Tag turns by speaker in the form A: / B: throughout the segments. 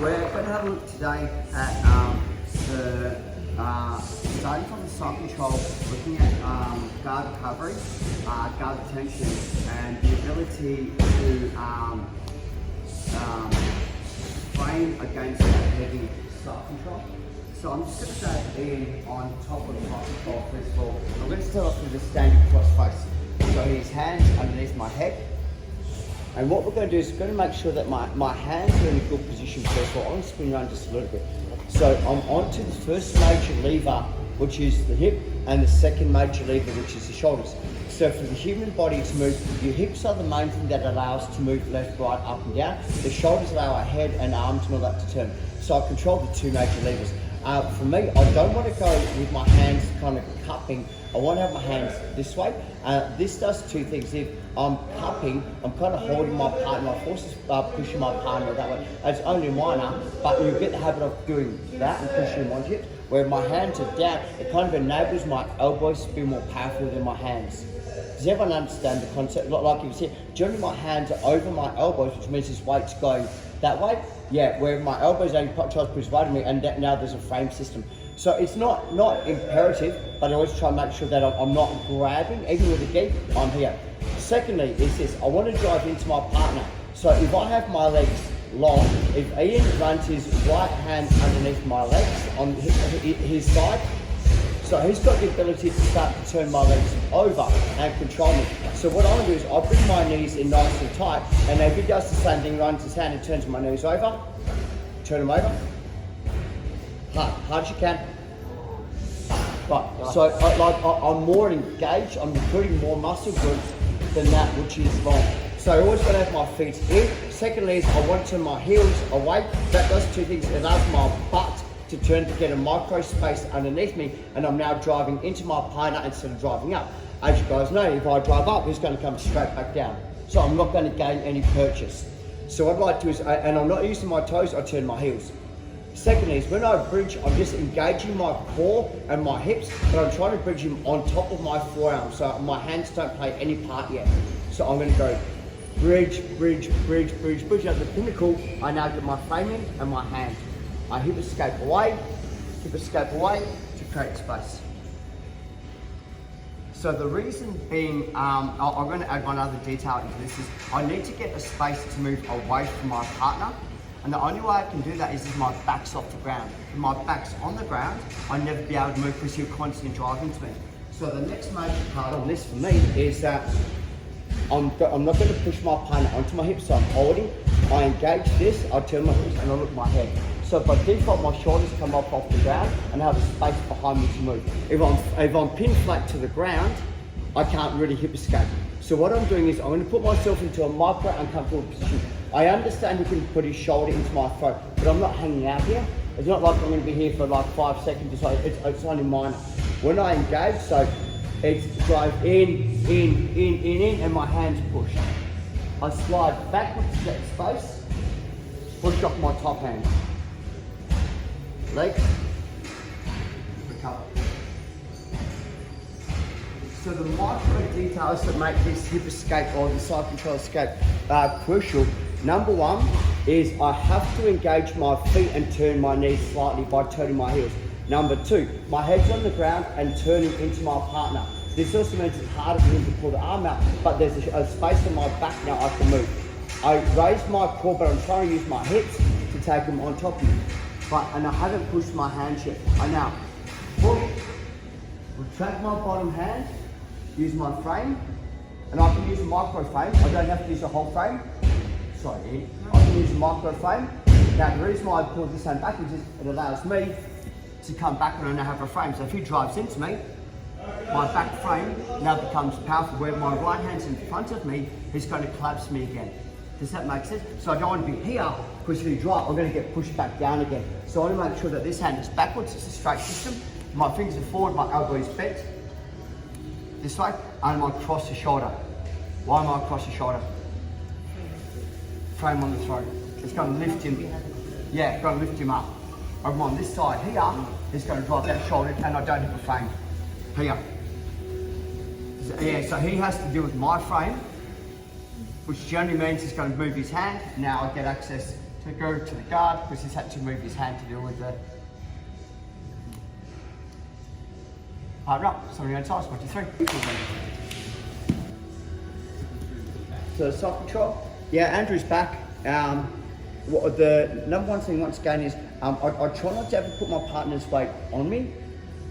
A: We're going to have a look today at starting from the side control, looking at guard recovery, guard retention, and the ability to frame against that heavy side control. So I'm just going to start Ian on top of the side control first of all. I'm going to start off with the standing cross face. So his hands underneath my head. And what we're going to do is we're going to make sure that my hands are in a good position first of all. I'm going to spin around just a little bit. So I'm onto the first major lever, which is the hip, and the second major lever, which is the shoulders. So for the human body to move, your hips are the main thing that allow us to move left, right, up and down. The shoulders allow our head and arms and all that to turn. So I control the two major levers. For me, I don't want to go with my hands kind of cupping. I want to have my hands this way. This does two things. If I'm cupping, I'm kind of holding my partner, my forces pushing my partner that way. It's only minor, but you get the habit of doing that and pushing one hip. Where my hands are down, it kind of enables my elbows to be more powerful than my hands. Does everyone understand the concept? Like you see, generally my hands are over my elbows, which means this weight's going that way. Yeah, where my elbows only tries to push right at me, and now there's a frame system. So it's not imperative, but I always try and make sure that I'm not grabbing, even with the gi, I'm here. Secondly, is this, I want to drive into my partner. So if I have my legs long, if Ian runs his right hand underneath my legs on his side, so he's got the ability to start to turn my legs over and control me. So what I do is I bring my knees in nice and tight, and if he does the same thing, runs his hand and turns my knees over, turn them over, hard as you can. Right, so I'm more engaged, I'm recruiting more muscle groups than that which is long. So I always got to have my feet in. Secondly is I want to turn my heels away. That does two things. It allows my butt to turn to get a micro space underneath me, and I'm now driving into my partner instead of driving up. As you guys know, if I drive up, he's going to come straight back down. So I'm not going to gain any purchase. So what I like to do is, and I'm not using my toes, I turn my heels. Secondly is when I bridge, I'm just engaging my core and my hips, but I'm trying to bridge them on top of my forearm, so my hands don't play any part yet. So I'm going to go bridge, bridge, bridge, bridge, bridge. At the pinnacle, I now get my framing and my hand. I hip escape away to create space. So the reason being, I'm going to add one other detail into this, is I need to get a space to move away from my partner. And the only way I can do that is if my back's off the ground. If my back's on the ground, I'll never be able to move because he'll constantly drive into me. So the next major part on this for me is that I'm not going to push my partner onto my hips, so I'm holding. I engage this, I turn my hips and I look at my head. So by default, my shoulders come up off the ground and I have a space behind me to move. If I'm pinned flat to the ground, I can't really hip escape. So what I'm doing is I'm going to put myself into a micro uncomfortable position. I understand he can put his shoulder into my throat, but I'm not hanging out here. It's not like I'm going to be here for like 5 seconds or so. It's only minor. When I engage, so it's drive in, and my hands push. I slide backwards to that space, push off my top hand. Legs, recover. So the micro details that make this hip escape or the side control escape crucial. Number one is I have to engage my feet and turn my knees slightly by turning my heels. Number two, my head's on the ground and turning into my partner. This also means it's harder for him to pull the arm out, but there's a space on my back now I can move. I raise my core, but I'm trying to use my hips to take them on top of me. And I haven't pushed my hands yet. I now push, retract my bottom hand, use my frame, and I can use a micro frame. I don't have to use a whole frame. Sorry, Ian. I can use a micro frame. Now the reason why I pull this hand backwards is it allows me to come back when I now have a frame. So if he drives into me, my back frame now becomes powerful, where my right hand's in front of me, he's going to collapse me again. Does that make sense? So I don't want to be here, because if he drives, I'm going to get pushed back down again. So I want to make sure that this hand is backwards, it's a straight system. My fingers are forward, my elbow is bent this way, and I'm across the shoulder. Why am I across the shoulder? Frame on the throat. It's going to lift him. Yeah, it's going to lift him up. I'm on this side here, he's going to drive that shoulder, and I don't have a frame. Here. Yeah, so he has to deal with my frame, which generally means he's going to move his hand. Now I get access to go to the guard because he's had to move his hand to deal with the partner up. Somebody on size, 1, 2, 3. So soft control. Yeah, Andrew's back. The number one thing once again is I try not to ever put my partner's weight on me.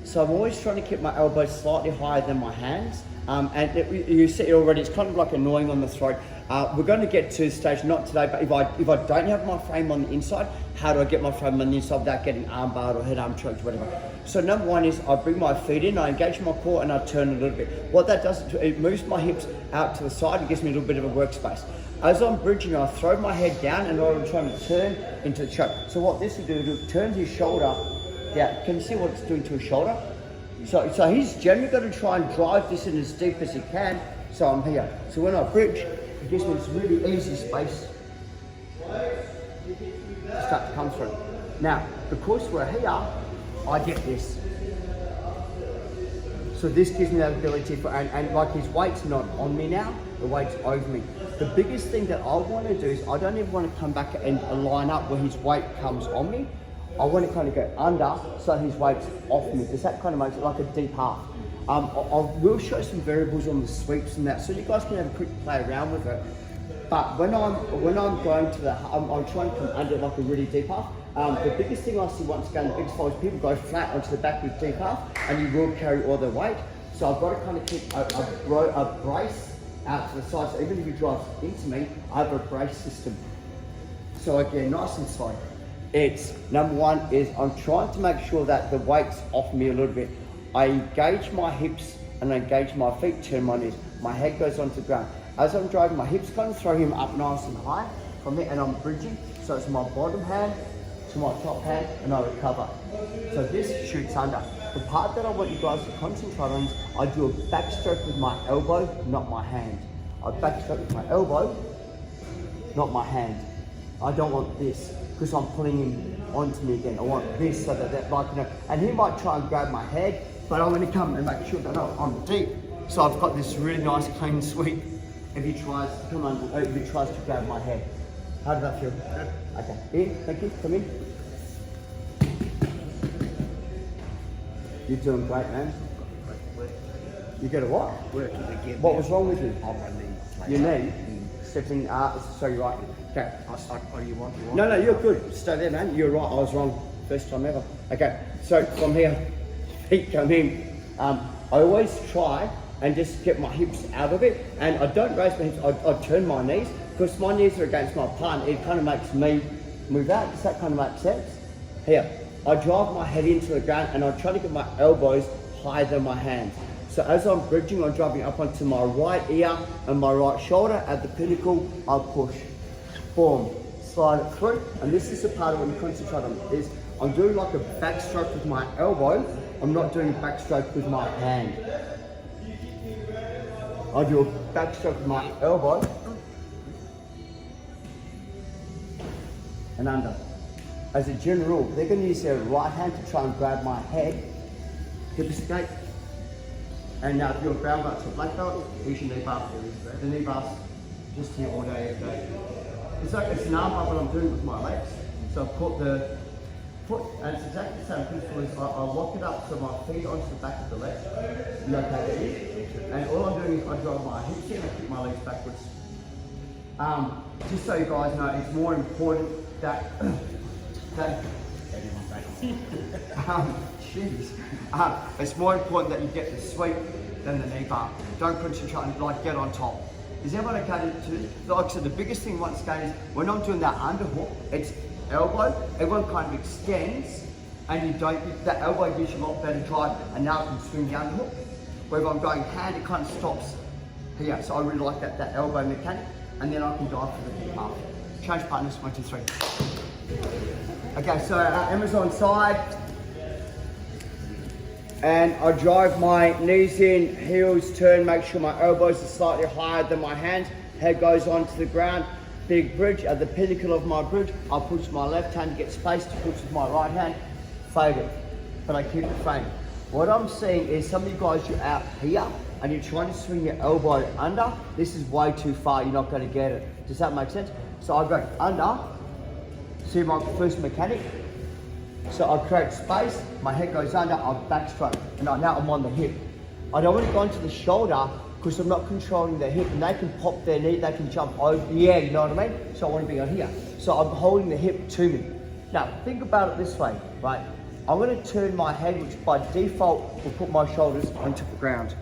A: So I'm always trying to keep my elbows slightly higher than my hands. You see it already, it's kind of like annoying on the throat. We're going to get to the stage, not today, but if I don't have my frame on the inside, how do I get my frame on the inside without getting arm barred or head arm choked, whatever. So number one is I bring my feet in, I engage my core and I turn a little bit. What that does, it moves my hips out to the side and gives me a little bit of a workspace. As I'm bridging, I throw my head down and I'm trying to turn into the choke. So what this will do, it turns his shoulder down. Can you see what it's doing to his shoulder? So he's generally got to try and drive this in as deep as he can. So I'm here. So when I bridge, it gives me this really easy space to start to come through. Now, because we're here, I get this. So this gives me that ability for, and like his weight's not on me now, the weight's over me. The biggest thing that I want to do is I don't even want to come back and line up where his weight comes on me. I want to kind of go under so his weight's off me, because that kind of makes it like a deep half. I will show some variables on the sweeps and that, so you guys can have a quick play around with it. But when I'm going to the, I'm trying to come under like a really deep half. The biggest thing I see once again, the biggest fault is people go flat onto the back with deep half, and you will carry all their weight. So I've got to kind of keep a brace out to the side. So even if he drives into me, I have a brace system. So again, nice and slow. It's number one is I'm trying to make sure that the weight's off me a little bit. I engage my hips and I engage my feet, turn my knees. My head goes onto the ground. As I'm driving, my hips kind of throw him up nice and high from there, and I'm bridging. So it's my bottom hand to my top hand, and I recover. So this shoots under. The part that I want you guys to concentrate on is I do a backstroke with my elbow, not my hand. I backstroke with my elbow, not my hand. I don't want this, because I'm pulling him onto me again. I want this so that like, you know, and he might try and grab my head, but I'm going to come and make sure that I'm deep. So I've got this really nice clean sweep if he tries to come under, if he tries to grab my head. How does that feel? Good. Okay. In, thank you. Come in. You're doing great, man. You get a what?
B: Working again.
A: What was wrong with you?
B: On my knee.
A: Your knee? Stepping, so you're right. Okay.
B: You want?
A: No, you're good. Stay there, man. You're right. I was wrong. First time ever. Okay. So from here, feet come in. I always try and just get my hips out of it, and I don't raise my hips. I turn my knees, because my knees are against my partner. It kind of makes me move out. Does that kind of make sense? Here, I drive my head into the ground, and I try to get my elbows higher than my hands. So as I'm bridging, I'm driving up onto my right ear and my right shoulder. At the pinnacle, I push. Boom. Slide it through. And this is the part I want to concentrate on, is I'm doing like a backstroke with my elbow. I'm not doing a backstroke with my hand. I do a backstroke with my elbow and under. As a general rule, they're going to use their right hand to try and grab my head, hip escape. And now if you're a brown belt to a black belt, use your knee bar. The knee bar's just here all day, every day. It's like it's an arm bar, what I'm doing with my legs. So I've put the foot, and it's exactly the same principle, is I lock it up so my feet onto the back of the leg. You know how that is? And all I'm doing is I drive my hips in and kick my legs backwards. Just so you guys know, it's more important that it's more important that you get the sweep than the knee bar. Don't concentrate and like get on top. Is everyone okay to do? Like I said, the biggest thing once again is when I'm doing that underhook, it's elbow, everyone kind of extends, and you don't, that elbow gives you a lot better drive, and now I can swing the underhook. Where if I'm going hand, it kind of stops here. So I really like that elbow mechanic, and then I can dive for the big half. Change partners, 1, 2, 3. Okay, so Emma's on side, and I drive my knees in, heels turn, make sure my elbows are slightly higher than my hands, head goes onto the ground, big bridge. At the pinnacle of my bridge, I push my left hand to get space to push with my right hand, fade it, but I keep the frame. What I'm seeing is some of you guys, you're out here, and you're trying to swing your elbow under. This is way too far, you're not going to get it. Does that make sense? So I go under, See my first mechanic? So I create space, my head goes under, I backstroke, and now I'm on the hip. I don't want to go into the shoulder because I'm not controlling their hip, and they can pop their knee, they can jump over, yeah, you know what I mean? So I want to be on here. So I'm holding the hip to me. Now, think about it this way, right? I'm going to turn my head, which by default will put my shoulders onto the ground.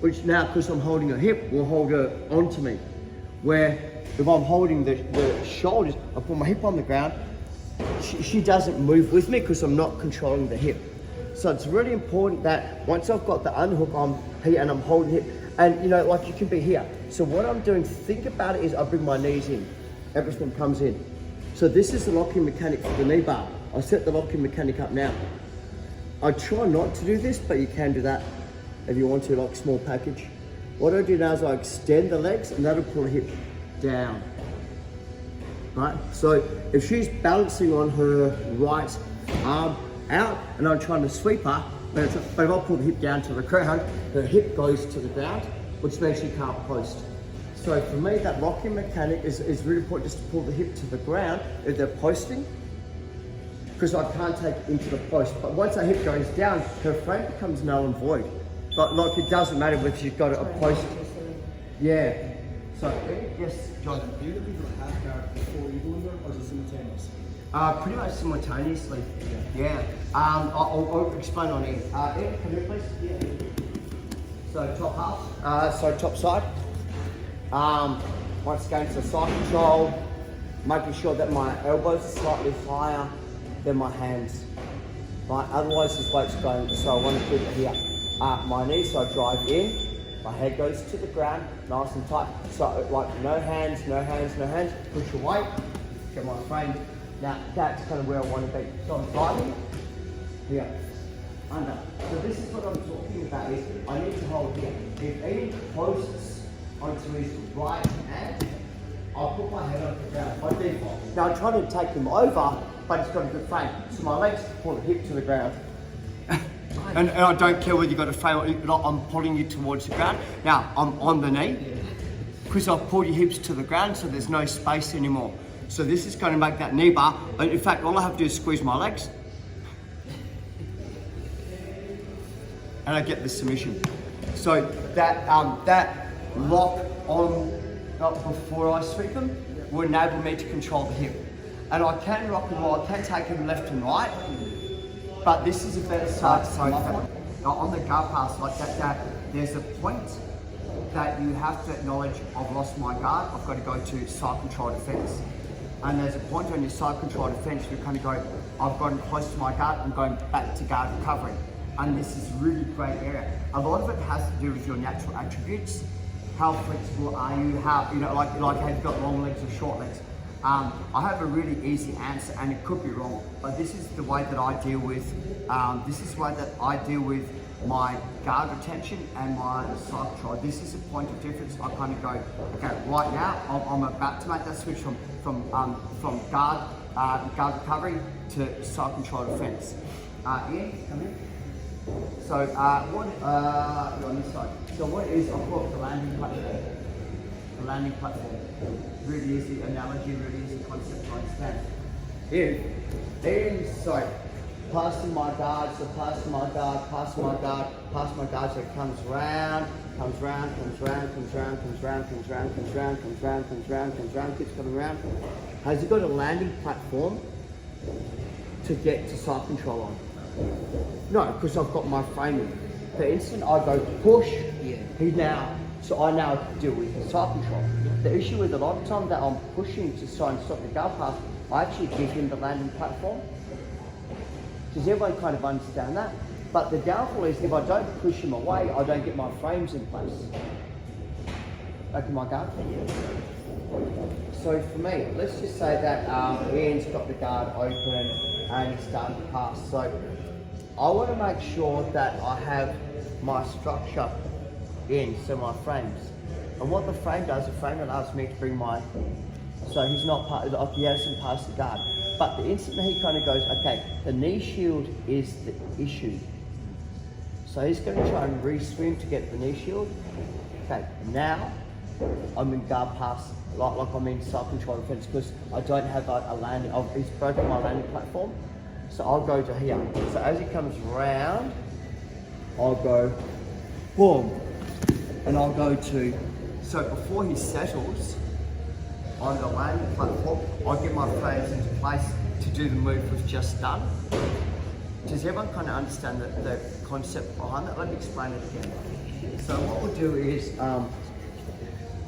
A: Which now, because I'm holding a hip, will hold her onto me. Where if I'm holding the shoulders, I put my hip on the ground, she doesn't move with me because I'm not controlling the hip. So it's really important that once I've got the underhook on here and I'm holding it, and you know, like you can be here. So what I'm doing, think about it, is I bring my knees in, everything comes in. So this is the locking mechanic for the knee bar. I set the locking mechanic up now. I try not to do this, but you can do that if you want to, like small package. What I do now is I extend the legs and that'll pull the hip down. Right, so if she's balancing on her right arm out and I'm trying to sweep her, but if I pull the hip down to the ground, her hip goes to the ground, which means she can't post. So for me, that locking mechanic is really important, just to pull the hip to the ground if they're posting, because I can't take it into the post. But once that hip goes down, her frame becomes null and void. But like, it doesn't matter whether she's got a post. Yeah. So, yes, John.
B: Do you people half guard before you go under, or is it simultaneous?
A: Pretty much simultaneously. Yeah. I'll explain on it. Ed, come here, please. Yeah. So top half. So top side. Once again, so side control, making sure that my elbows are slightly higher than my hands. Right. Otherwise, this weight's going. So I want to keep it here. My knees, so I drive in. My head goes to the ground, nice and tight. So like no hands, no hands, no hands. Push your weight, get my frame. Now that's kind of where I want to be. So I'm driving, here, under. So this is what I'm talking about, is I need to hold here. If Ian posts onto his right hand, I'll put my head on the ground by default. Now I'm trying to take him over, but it's got a good frame. So my legs pull the hip to the ground. And I don't care whether you've got a frame or not, I'm pulling you towards the ground. Now, I'm on the knee, because I've pulled your hips to the ground, so there's no space anymore. So this is going to make that knee bar. In fact, all I have to do is squeeze my legs. And I get the submission. So that lock on before I sweep them will enable me to control the hip. And I can rock and roll, I can take them left and right. But this is a better side. So on the guard pass like that, there's a point that you have to acknowledge, I've lost my guard, I've got to go to side control defense. And there's a point on your side control defense where you kind of go, I've gotten close to my guard, I'm going back to guard recovery. And this is a really great area. A lot of it has to do with your natural attributes. How flexible are you? How, you know, like have you got long legs or short legs? I have a really easy answer, and it could be wrong, but this is the way that I deal with. My guard retention and my side control. This is a point of difference. I kind of go, okay, right now I'm about to make that switch from guard recovery to side control defense. Ian, come in. So you're on this side. So what it is, I've got the landing platform. The landing platform. Really easy analogy, really easy concept to understand. So passing my guard, so passing my guard, so it comes round, keeps coming round. Has he got a landing platform to get to side control on? No, because I've got my framing. The instant I go push, I now deal with the side control. The issue with a lot of time that I'm pushing to try and stop the guard pass, I actually give him the landing platform. Does everyone kind of understand that? But the downfall is if I don't push him away, I don't get my frames in place. Open my guard. So for me, let's just say that Ian's got the guard open and he's starting to pass. So I want to make sure that I have my structure in, so my frames. And what the frame does, the frame allows me to bring so he's not he hasn't passed the guard. But the instant that he kind of goes, okay, the knee shield is the issue. So he's going to try and re-swim to get the knee shield. Okay, now I'm in guard pass, like I'm in self-control defense because I don't have a landing. He's broken my landing platform, so I'll go to here. So as he comes round, I'll go boom, and I'll go to. So before he settles on the landing platform, I'll get my frames into place to do the move we've just done. Does everyone kind of understand the concept behind that? Let me explain it again. So what we'll do is,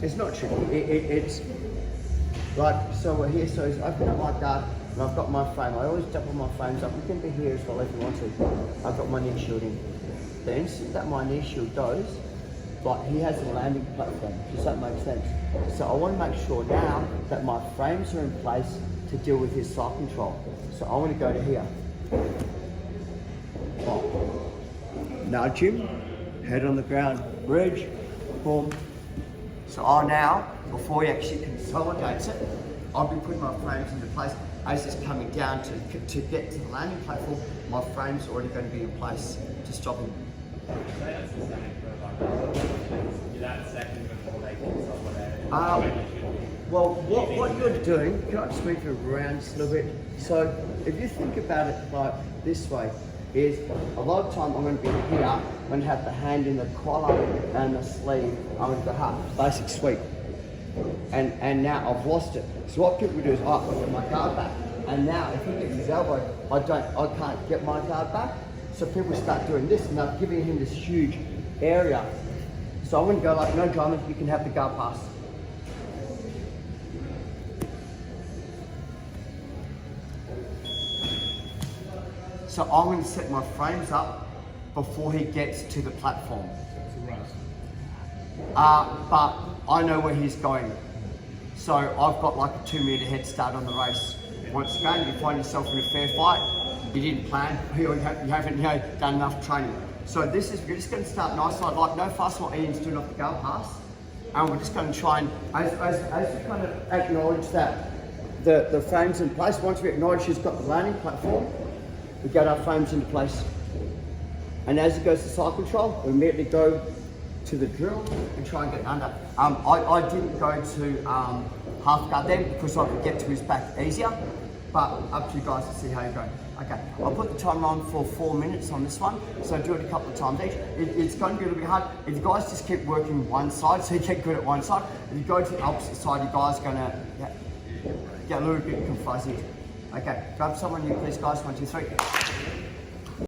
A: it's not tricky. It's like, so we're here, so I open up my guard and I've got my frame. I always double my frames up. You can be here as well if you want to. I've got my knee shield in. The instant that my knee shield goes, like he has a landing platform. Does that make sense? So I want to make sure now that my frames are in place to deal with his side control. So I want to go to here. Oh. Nudge him, head on the ground, bridge, boom. So I'll now, before he actually consolidates it, I'll be putting my frames into place. As it's coming down to get to the landing platform, my frame's already going to be in place to stop him.
C: Say that's the same for like that second before they consolidate.
A: Well, what you're doing, can I just move you around just a little bit? So if you think about it like this way, is a lot of time I'm going to be here, I'm going to have the hand in the collar and the sleeve, I'm going to go hard, basic sweep. And now I've lost it. So what people do is, oh, I've got my guard back. And now if he gets his elbow, I can't get my guard back. So people start doing this and they're giving him this huge area. So I'm going to go like, no drama, you can have the guard pass. So I'm going to set my frames up before he gets to the platform. But I know where he's going. So I've got like a 2 meter head start on the race. Once again, you find yourself in a fair fight, you didn't plan, you haven't done enough training. So we're just going to start nice, like no fuss while Ian's doing off the guard pass. And we're just going to try and, as you kind of acknowledge that the frame's in place, once we acknowledge he's got the landing platform, we get our frames into place. And as it goes to side control, we immediately go to the drill and try and get under. I didn't go to half guard then because I could get to his back easier, but up to you guys to see how you're going. Okay, I'll put the timer on for 4 minutes on this one, so do it a couple of times each. It's going to be a little bit hard. If you guys just keep working one side, so you get good at one side, if you go to the opposite side, you guys are going to get a little bit confused. Okay, grab someone new please guys, 1, 2, 3.